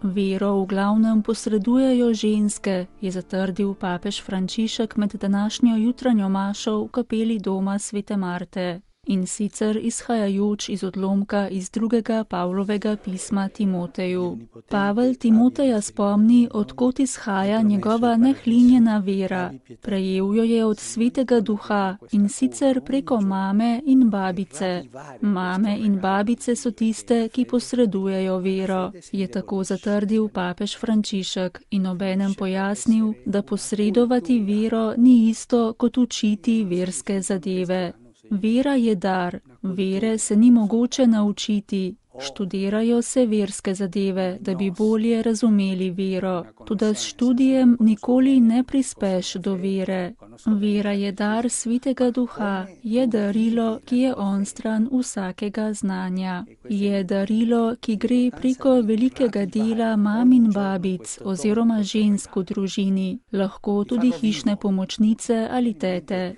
Vero v glavnem posredujejo ženske, je zatrdil papež Frančišek med današnjo jutranjo mašo v kapeli doma svete Marte. In sicer izhajajoč iz odlomka iz drugega Pavlovega pisma Timoteju. Pavel Timoteja spomni, od kod izhaja njegova nehlinjena vera. Prejel jo je od Svetega Duha, in sicer preko mame in babice. Mame in babice so tiste, ki posredujejo vero, je tako zatrdil papež Frančišek in obenem pojasnil, da posredovati vero ni isto kot učiti verske zadeve. Vera je dar, vere se ni mogoče naučiti, študirajo se verske zadeve, da bi bolje razumeli vero, toda s študijem nikoli ne prispeš do vere. Vera je dar Svetega Duha, je darilo, ki je onstran vsakega znanja. Je darilo, ki gre preko velikega dela mam in babic oziroma žensk v družini, lahko tudi hišne pomočnice ali tete.